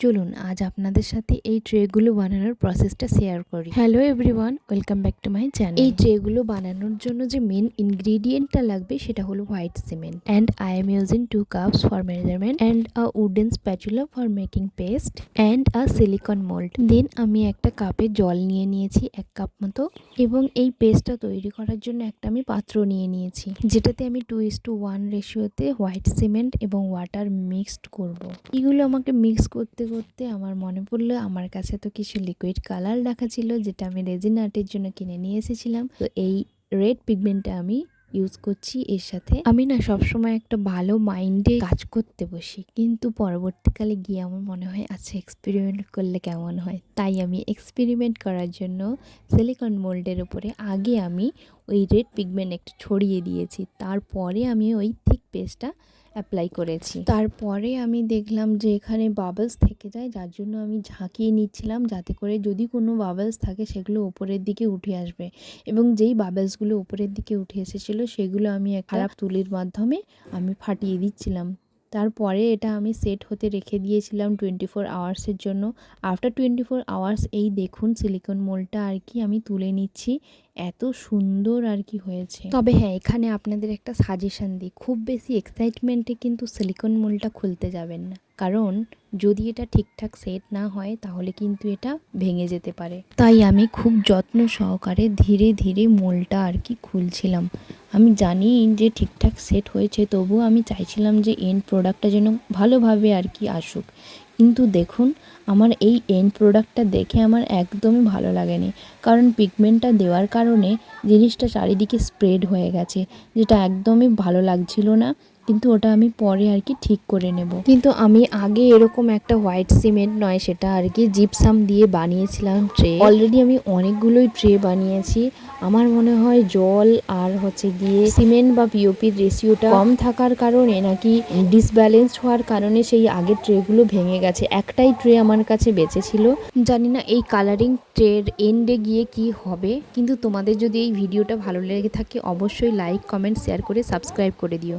চলুন আজ আপনাদের সাথে এই ট্রেগুলো বানানোর প্রসেসটা শেয়ার করি। Hello everyone, welcome back to my channel. এই ট্রেগুলো বানানোর জন্য যে মেন ইনগ্রেডিয়েন্টটা লাগবে সেটা হলো white cement, and I am using 2 cups for measurement and a wooden spatula for making paste and a silicone mould. Then আমি একটা কাপে জল নিয়ে নিয়েছি 1 কাপ মতো, এবং এই পেস্টটা তৈরি করার জন্য একটা আমি পাত্র নিয়ে নিয়েছি, যেটাতে আমি 2:1 রেশিওতে হোয়াইট সিমেন্ট এবং ওয়াটার মিক্সড করব। এগুলো আমাকে মিক্স করতে করতে আমার মনে পড়লো আমার কাছে তো কিছু লিকুইড কালার রাখা ছিল, যেটা আমি রেজিন আর্টের জন্য কিনে নিয়ে এসেছিলাম। তো এই রেড পিগমেন্টটা আমি ইউজ করছি এর সাথে। আমি না সবসময় একটা ভালো মাইন্ডে কাজ করতে বসি, কিন্তু পরবর্তীকালে গিয়ে আমার মনে হয় আচ্ছা এক্সপেরিমেন্ট করলে কেমন হয়। তাই আমি এক্সপেরিমেন্ট করার জন্য সিলিকন মোল্ডের উপরে আগে আমি ওই রেড পিগমেন্ট একটু ছড়িয়ে দিয়েছি, তারপরে আমি ওই থিক পেস্টটা অ্যাপ্লাই করেছি। তারপরে আমি দেখলাম যে এখানে বাবলস থেকে যায়, যার জন্য আমি ঝাঁকিয়ে নিচ্ছিলাম যাতে করে যদি কোনো বাবলস থাকে সেগুলো উপরের দিকে উঠে আসবে, এবং যেই বাবলসগুলো উপরের দিকে উঠে এসেছিলো সেগুলো আমি একটা খারাপ তুলির মাধ্যমে আমি ফাটিয়ে দিচ্ছিলাম। তারপরে এটা আমি সেট হতে রেখে দিয়েছিলাম 24 আওয়ার্সের জন্য। আফটার 24 আওয়ার্স এই দেখুন সিলিকন মোল্ডটা আর কি আমি তুলে নিচ্ছি। এত সুন্দর আর কি হয়েছে। তবে হ্যাঁ, এখানে আপনাদের একটা সাজেশন দিই, খুব বেশি এক্সাইটমেন্টে কিন্তু সিলিকন মোল্ডটা খুলতে যাবেন না, কারণ যদি এটা ঠিকঠাক সেট না হয় তাহলে কিন্তু এটা ভেঙে যেতে পারে। তাই আমি খুব যত্ন সহকারে ধীরে ধীরে মোল্ডটা আর কি খুলছিলাম। আমি জানি যে ঠিকঠাক সেট হয়েছে, তবুও আমি চাইছিলাম যে এন্ড প্রোডাক্টটা যেন ভালোভাবে আর কি আসুক। কিন্তু দেখুন আমার এই এন্ড প্রোডাক্টটা দেখে আমার একদমই ভালো লাগেনি, কারণ পিগমেন্টটা দেওয়ার কারণে জিনিসটা চারিদিকে স্প্রেড হয়ে গেছে, যেটা একদমই ভালো লাগছিল না। কিন্তু ওটা আমি পরে আর কি ঠিক করে নেব। কিন্তু আমি আগে এরকম একটা হোয়াইট সিমেন্ট নয়, সেটা আর কি জিপসাম দিয়ে বানিয়েছিলাম ট্রে। অলরেডি আমি অনেকগুলোই ট্রে বানিয়েছি। আমার মনে হয় জল আর হচ্ছে গিয়ে সিমেন্ট বা পিওপির রেশিওটা কম থাকার কারণে নাকি ডিসব্যালেন্স হওয়ার কারণে সেই আগের ট্রেগুলো ভেঙে গেছে। একটাই ট্রে আমার কাছে বেঁচে ছিল। জানি না এই কালারিং ট্রের এন্ডে গিয়ে কি হবে, কিন্তু তোমাদের যদি এই ভিডিওটা ভালো লেগে থাকে অবশ্যই লাইক, কমেন্ট, শেয়ার করে সাবস্ক্রাইব করে দিও।